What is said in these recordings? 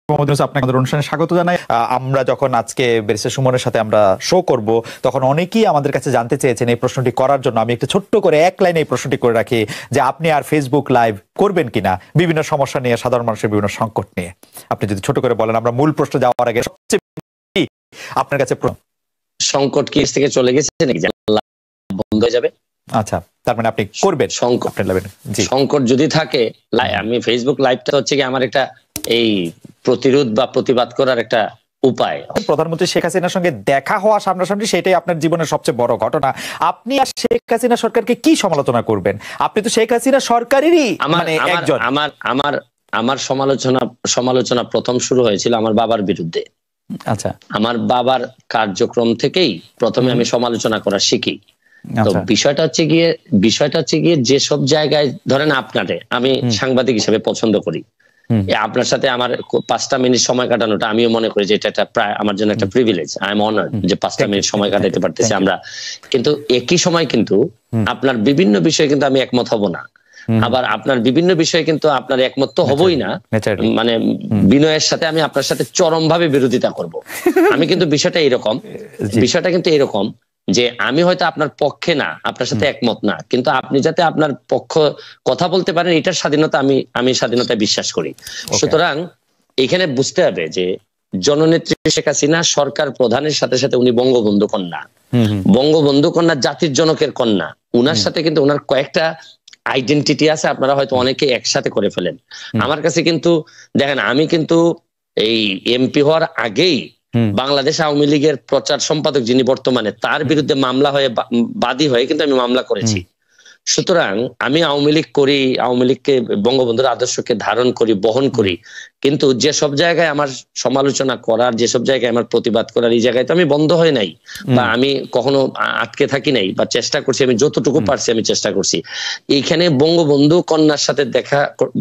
আপনাকে আমাদের অনুষ্ঠানে স্বাগত জানাই। আমরা যখন আজকে ব্যারিস্টার সুমনের সাথে আমরা শো করব, তখন অনেকেই আমাদের কাছে জানতে চেয়েছেন এই প্রশ্নটি করার জন্য। আমি একটু ছোট্ট করে এক লাইনে এই প্রশ্নটি করে রাখি যে আপনি আর ফেসবুক লাইভ করবেন কিনা বিভিন্ন সমস্যা নিয়ে, সাধারণ মানুষের বিভিন্ন সংকট নিয়ে। আপনি যদি ছোট করে বলেন, আমরা মূল প্রশ্ন যাওয়ার আগে সবচেয়ে আপনার কাছে সংকট কি থেকে চলে গেছে নাকি বন্ধ হয়ে যাবে? আচ্ছা, তার মানে আপনি করবেন সংকট যদি থাকে। আমি ফেসবুক লাইভটা হচ্ছে কি আমার একটা এই প্রতিরোধ বা প্রতিবাদ করার একটা উপায়। প্রধানমন্ত্রী শেখ হাসিনার সঙ্গে দেখা হওয়া সামনাসামনি, সেটাই আপনার জীবনের সবচেয়ে বড় ঘটনা। আপনি আর শেখ হাসিনা সরকারকে কি সমালোচনা করবেন? আপনি তো শেখ হাসিনা সরকারেরই মানে একজন। আমার সমালোচনা প্রথম শুরু হয়েছিল আমার বাবার বিরুদ্ধে। আচ্ছা, আমার বাবার কার্যক্রম থেকেই প্রথমে আমি সমালোচনা করা শিখি। তো বিষয়টা হচ্ছে গিয়ে যেসব জায়গায় ধরেন আপনারে আমি সাংবাদিক হিসেবে পছন্দ করি, আপনার সাথে আমার 5টা মিনিট সময় কাটানোটা আমিও মনে করি যে এটা প্রায় আমার জন্য একটা প্রিভিলেজ। আই এম অনার্ড যে 5টা মিনিট সময় কাটাতে পারতেছি আমরা। কিন্তু একই সময় কিন্তু আপনার বিভিন্ন বিষয়ে কিন্তু আমি একমত হব না, আবার আপনার বিভিন্ন বিষয়ে কিন্তু আপনার একমত তো হবই না। মানে বিনয়ের সাথে আমি আপনার সাথে চরমভাবে বিরোধিতা করব। আমি কিন্তু বিষয়টা কিন্তু এরকম যে আমি হয়তো আপনার পক্ষে না, আপনার সাথে একমত না, কিন্তু আপনি যাতে আপনার পক্ষ কথা বলতে পারেন এটার স্বাধীনতা আমি স্বাধীনতায় বিশ্বাস করি। সুতরাং এখানে বুঝতে হবে যে জননেত্রী শেখ হাসিনা সরকার প্রধানের সাথে সাথে উনি বঙ্গবন্ধু কন্যা। বঙ্গবন্ধু কন্যা জাতির জনকের কন্যা। উনার সাথে কিন্তু উনার কয়েকটা আইডেন্টিটি আছে, আপনারা হয়তো অনেকে একসাথে করে ফেলেন। আমার কাছে কিন্তু দেখেন, আমি কিন্তু এই এমপি হওয়ার আগেই বাংলাদেশ আওয়ামী লীগের প্রচার সম্পাদক যিনি বর্তমানে, তার বিরুদ্ধে মামলা হয়ে বাদী হয়ে কিন্তু আমি মামলা করেছি। সুতরাং আমি আওয়ামী লীগ করি, আওয়ামী লীগকে বঙ্গবন্ধুর আদর্শকে ধারণ করি, বহন করি, কিন্তু যেসব জায়গায় আমার সমালোচনা করার, যেসব জায়গায় আমার প্রতিবাদ করার, এই জায়গায় তো আমি বন্ধ হয়ে নাই বা আমি কখনো আটকে থাকি নাই, বা চেষ্টা করছি, আমি যতটুকু পারছি আমি চেষ্টা করছি। এইখানে বঙ্গবন্ধু কন্যার সাথে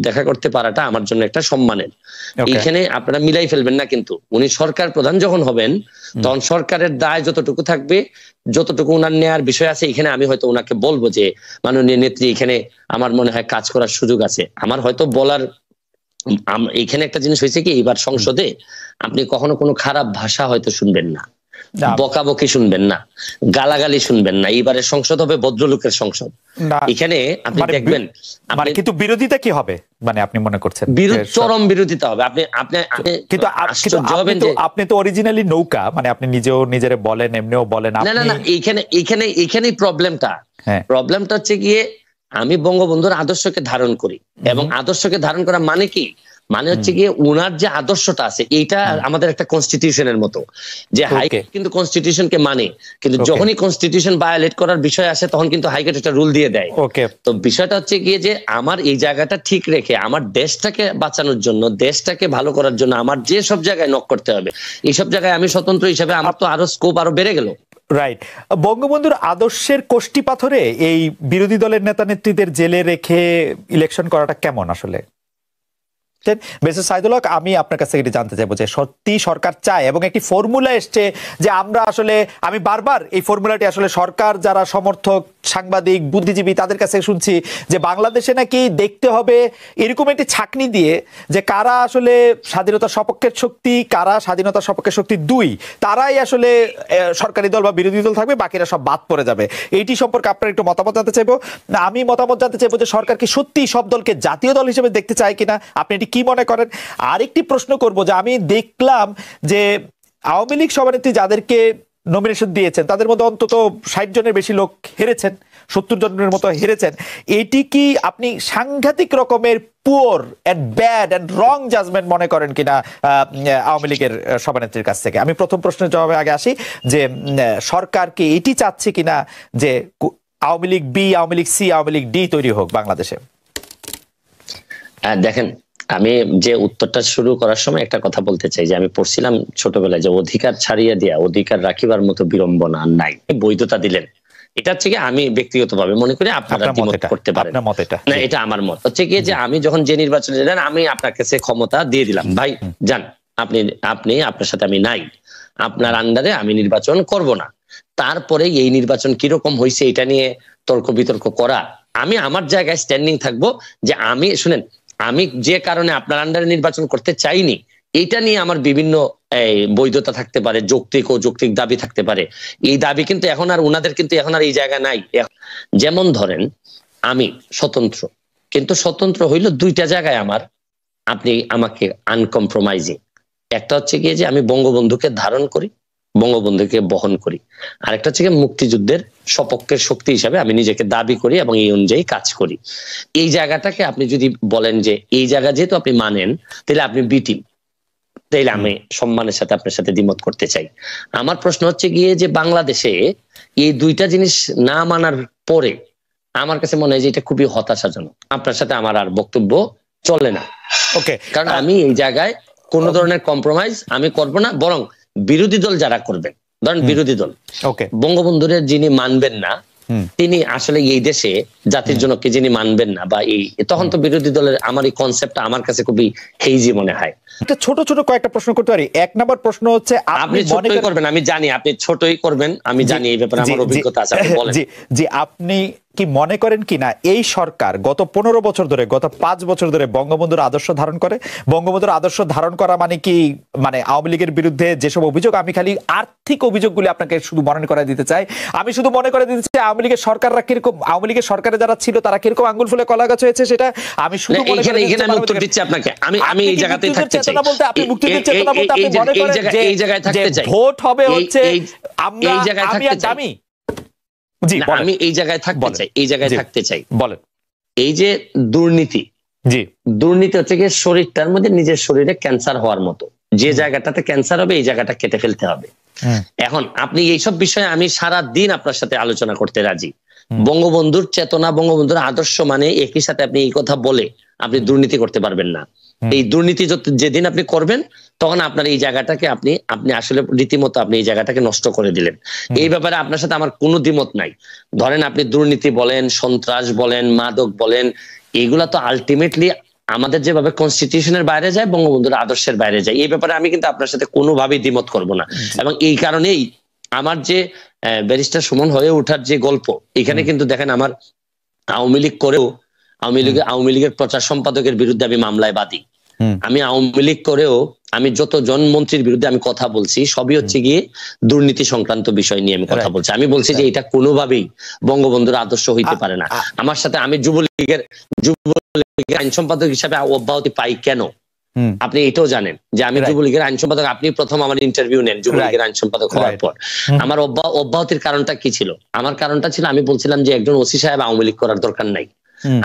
দেখা করতে পারাটা আমার জন্য একটা সম্মানের। এইখানে আপনারা মিলাই ফেলবেন না, কিন্তু উনি সরকার প্রধান যখন হবেন তখন সরকারের দায় যতটুকু থাকবে, যতটুকু উনার নেয়ার বিষয় আছে, এখানে আমি হয়তো উনাকে বলবো যে মাননীয় নেত্রী এখানে আমার মনে হয় কাজ করার সুযোগ আছে। আমার হয়তো বলার এখানে একটা জিনিস হয়েছে কি, এবার সংসদে আপনি কখনো কোনো খারাপ ভাষা হয়তো শুনবেন না, বকাবকি শুনবেন না, গালাগালি শুনবেন না। এইবারের সংসদ হবে ভদ্রলোকের সংসদ। এখানে আপনি দেখবেন কিন্তু বিরোধিতা কি হবে, মানে আপনি মনে করছেন চরম বিরোধিতা হবে। কিন্তু আপনি তো অরিজিনালি নৌকা, মানে আপনি নিজেও নিজেরে বলেন, এমনিও বলেন। না, এইখানেই প্রবলেমটা হচ্ছে গিয়ে আমি বঙ্গবন্ধুর আদর্শকে ধারণ করি, এবং আদর্শকে ধারণ করা মানে কি, মানে হচ্ছে গিয়ে উনার যে আদর্শটা আছে এইটা আমাদের একটা কনস্টিটিউশনের মতো, যে হাইকোর্ট কিন্তু কনস্টিটিউশনকে মানে, কিন্তু যখনই কনস্টিটিউশন ভায়োলেট করার বিষয় আসে তখন কিন্তু হাইকোর্ট একটা রুল দিয়ে দেয়। তো বিষয়টা হচ্ছে গিয়ে যে আমার এই জায়গাটা ঠিক রেখে আমার দেশটাকে বাঁচানোর জন্য, দেশটাকে ভালো করার জন্য আমার যে সব জায়গায় নক করতে হবে, এইসব জায়গায় আমি স্বতন্ত্র হিসেবে আমার তো আরো স্কোপ আরো বেড়ে গেল। রাইট। বঙ্গবন্ধুর আদর্শের কোষ্টি পাথরে এই বিরোধী দলের নেতা নেত্রীদের জেলে রেখে ইলেকশন করাটা কেমন আসলে? সাইদুল হক, আমি আপনার কাছ থেকে জানতে চাইবো যে সত্যি সরকার চায়, এবং একটি ফর্মুলা এসছে যে আমরা আসলে, আমি বারবার এই ফর্মুলাটি আসলে সরকার যারা সমর্থক, সাংবাদিক, বুদ্ধিজীবী তাদের কাছে শুনছি যে বাংলাদেশে নাকি দেখতে হবে এরকম একটি ছাঁকনি দিয়ে যে কারা আসলে স্বাধীনতার সপক্ষের শক্তি, কারা স্বাধীনতার সপক্ষের শক্তি দুই, তারাই আসলে সরকারি দল বা বিরোধী দল থাকবে, বাকিরা সব বাদ পড়ে যাবে। এইটি সম্পর্কে আপনার একটু মতামত জানতে চাইবো। আমি মতামত জানতে চাইবো যে সরকার কি সত্যি সব দলকে জাতীয় দল হিসেবে দেখতে চায় কিনা, আপনি এটি কি মনে করেন? আরেকটি প্রশ্ন করব যে আমি দেখলাম যে আওয়ামী লীগ সভানেত্রী যাদেরকে নমিনেশন দিয়েছেন তাদের মধ্যে অন্তত 60 জনের বেশি লোক হেরেছেন, 70 জনের মতো হেরেছেন। এটি কি আপনি সাংঘাতিক রকমের poor and bad and wrong judgment মনে করেন কিনা আওয়ামী লীগের সভানেত্রীর কাছ থেকে? আমি প্রথম প্রশ্নের জবাবে আগে আসি যে সরকার কি এটি চাচ্ছে কিনা যে Awami League B, Awami League C, Awami League D তৈরি হোক বাংলাদেশে? দেখেন, আমি যে উত্তরটা শুরু করার সময় একটা কথা বলতে চাই যে আমি পড়ছিলাম ছোটবেলায় যে অধিকার ছাড়িয়ে দেয়া অধিকার রাখিবার মতো বিড়ম্বনা নাই, বৈধতা দিলেন। এটা হচ্ছে কি আমি ব্যক্তিগতভাবে মনে করি, আপনারা দ্বিমত করতে পারেন না, এটা আমার মত হচ্ছে কি যে আমি যখন যে নির্বাচনে যান আমি আপনার কাছে ক্ষমতা দিয়ে দিলাম, ভাই যান, আপনার সাথে আমি নাই, আপনার আন্ডারে আমি নির্বাচন করব না। তারপরে এই নির্বাচন কিরকম হয়েছে এটা নিয়ে তর্ক বিতর্ক করা, আমি আমার জায়গায় স্ট্যান্ডিং থাকবো যে আমি শুনেন, আমি যে কারণে আপনার আন্ডারে নির্বাচন করতে চাইনি এটা নিয়ে আমার বিভিন্ন বৈধতা থাকতে পারে, যৌক্তিক ও যৌক্তিক দাবি থাকতে পারে। এই দাবি কিন্তু এখন আর উনাদের কিন্তু এখন আর এই জায়গা নাই। যেমন ধরেন আমি স্বতন্ত্র, কিন্তু স্বতন্ত্র হইলো দুইটা জায়গায় আমার, আপনি আমাকে আনকম্প্রোমাইজিং। একটা হচ্ছে গিয়ে যে আমি বঙ্গবন্ধুকে ধারণ করি, বঙ্গবন্ধুকে বহন করি, আরেকটা হচ্ছে গিয়ে মুক্তিযুদ্ধের সপক্ষের শক্তি হিসাবে আমি নিজেকে দাবি করি এবং এই অনুযায়ী কাজ করি। এই জায়গাটাকে আপনি যদি বলেন যে এই জায়গা যেহেতু আপনি মানেন, তাহলে আপনি বি টিম, তাইলে আমি সম্মানের সাথে আপনার সাথে দ্বিমত করতে চাই। আমার প্রশ্ন হচ্ছে গিয়ে যে বাংলাদেশে এই দুইটা জিনিস না মানার পরে আমার কাছে মনে হয় যে এটা খুবই হতাশাজনক। আপনার সাথে আমার আর বক্তব্য চলে না। ওকে, কারণ আমি এই জায়গায় কোন ধরনের কম্প্রোমাইজ আমি করব না, বরং বিরোধী দল যারা করবেন, ধরেন বিরোধী দল বঙ্গবন্ধুর যিনি মানবেন না, তিনি আসলে এই দেশে জাতির জন্য কে যিনি মানবেন না, বা এই তখন তো বিরোধী দলের আমার এই কনসেপ্টটা আমার কাছে খুবই হেইজি মনে হয়। ছোট ছোট কয়েকটা প্রশ্ন করতে পারি। এক নম্বর প্রশ্ন হচ্ছে, আপনি ছোটই করবেন, আমি জানি আপনি ছোটই করবেন, আমি জানি এই ব্যাপারে আমার অভিজ্ঞতা আছে। জি, আপনি কি মনে করেন কিনা এই সরকার গত 15 বছর ধরে, গত 5 বছর ধরে বঙ্গবন্ধুর আদর্শ ধারণ করে? বঙ্গবন্ধুর আদর্শ ধারণ করা মানে কি, মানে আওয়ামী লীগের বিরুদ্ধে যেসব অভিযোগ, আমি খালি আর্থিক অভিযোগগুলি আপনাকে শুধু মনে করে দিতে চাই। আমি শুধু মনে করে দিতে চাই আওয়ামী লীগের সরকাররা কিরকম, আওয়ামী লীগের সরকারে যারা ছিল তারা কিরকম আঙ্গুল ফুলে কলা গাছ হয়েছে, সেটা আমি শুধু মনে করে দিচ্ছি আপনাকে। আমি এই জায়গাতেই থাকতে চাই। আপনি মুক্তিযুদ্ধের চেতনা বলতে আপনি মনে করেন যে এই জায়গায় থাকতে চাই, ভোট হবে হচ্ছে আমরা, এই জায়গায় থাকতে চাই। জি, আমি এই জায়গায় থাকতে চাই, এই জায়গায় থাকতে চাই। বলেন। এই যে দুর্নীতি, জি, দুর্নীতি হচ্ছে গিয়ে শরীরটার মধ্যে নিজের শরীরে ক্যান্সার হওয়ার মতো। যে জায়গাটাতে ক্যান্সার হবে এই জায়গাটা কেটে ফেলতে হবে। এখন আপনি এইসব বিষয়ে আমি সারা দিন আপনার সাথে আলোচনা করতে রাজি। বঙ্গবন্ধুর চেতনা, বঙ্গবন্ধুর আদর্শ মানে একই সাথে আপনি এই কথা বলে আপনি দুর্নীতি করতে পারবেন না। এই দুর্নীতি যেদিন আপনি করবেন তখন আপনার এই জায়গাটাকে আপনি আসলে রীতিমতো আপনি এই জায়গাটাকে নষ্ট করে দিলেন। এই ব্যাপারে আপনার সাথে আমার কোনো দ্বিমত নাই। ধরেন আপনি দুর্নীতি বলেন, সন্ত্রাস বলেন, মাদক বলেন, এইগুলা তো আলটিমেটলি আমাদের যেভাবে কনস্টিটিউশনের বাইরে যায়, বঙ্গবন্ধুর আদর্শের বাইরে যায়। এই ব্যাপারে আমি কিন্তু আপনার সাথে কোনোভাবেই দ্বিমত করব না। এবং এই কারণেই আমার যে ব্যারিস্টার সুমন হয়ে ওঠার যে গল্প, এখানে কিন্তু দেখেন আমার আওয়ামী লীগ করেও আওয়ামী লীগের প্রচার সম্পাদকের বিরুদ্ধে আমি মামলায় বাদী। আমি আওয়ামী লীগ করেও আমি যতজন মন্ত্রীর বিরুদ্ধে আমি কথা বলছি সবই হচ্ছে গিয়ে দুর্নীতি সংক্রান্ত বিষয় নিয়ে আমি কথা বলছি। আমি বলছি যে এটা কোনোভাবেই বঙ্গবন্ধুর আদর্শ হইতে পারে না। আমার সাথে আমি যুবলীগের আইন সম্পাদক হিসাবে অব্যাহতি পাই কেন, আপনি এটাও জানেন যে আমি যুবলীগের আইন সম্পাদক। আপনি প্রথম আমার ইন্টারভিউ নেন যুবলীগের আইন সম্পাদক হওয়ার পর। আমার অব্যাহতির কারণটা কি ছিল? আমার কারণটা ছিল আমি বলছিলাম যে একজন ওসি সাহেব আওয়ামী লীগ করার দরকার নাই।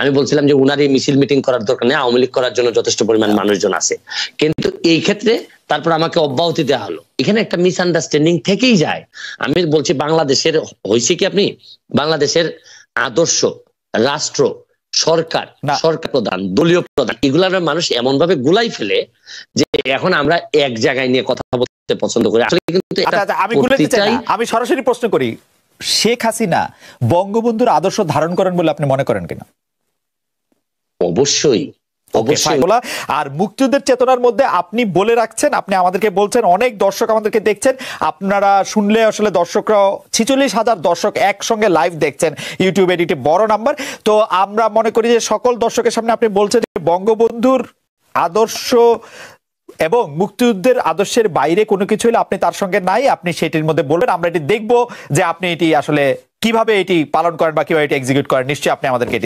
আমি বলছিলাম যে উনার এই মিছিল মিটিং করার দরকার নেই, আওয়ামী লীগ করার জন্য যথেষ্ট পরিমাণ মানুষজন আছে। কিন্তু এই ক্ষেত্রে তারপর আমাকে অব্যাহতি দেওয়া হলো। এখানে একটা মিসআন্ডারস্ট্যান্ডিং থেকেই যায়। আমি বলছি বাংলাদেশের হয়েছে কি, আপনি বাংলাদেশের আদর্শ, রাষ্ট্র, সরকার, সরকার প্রধান, দলীয় প্রধান, এগুলার মানুষ এমন ভাবে গুলাই ফেলে যে এখন আমরা এক জায়গায় নিয়ে কথা বলতে পছন্দ করি। আসলে কিন্তু আমি সরাসরি প্রশ্ন করি, শেখ হাসিনা বঙ্গবন্ধুর আদর্শ ধারণ করেন বলে আপনি মনে করেন কিনা? অবশ্যই। আর মুক্তিযুদ্ধের চেতনার মধ্যে আপনি বলে রাখছেন, আপনি আমাদেরকে বলছেন, অনেক দর্শক আমাদেরকে দেখছেন, আপনারা শুনলে আসলে দর্শকরা 46,000 দর্শক একসঙ্গে লাইভ দেখছেন ইউটিউবে, এটি বড় নাম্বার। তো আমরা মনে করি যে সকল দর্শকের সামনে আপনি বলছেন যে বঙ্গবন্ধুর আদর্শ এবং মুক্তিযুদ্ধের আদর্শের বাইরে কোনো কিছু হলে আপনি তার সঙ্গে নাই, আপনি সেটির মধ্যে বলবেন। আমরা এটি দেখবো যে আপনি এটি আসলে কিভাবে এটি পালন করেন বা কিভাবে এটি এক্সিকিউট করেন। নিশ্চয়ই আপনি আমাদেরকে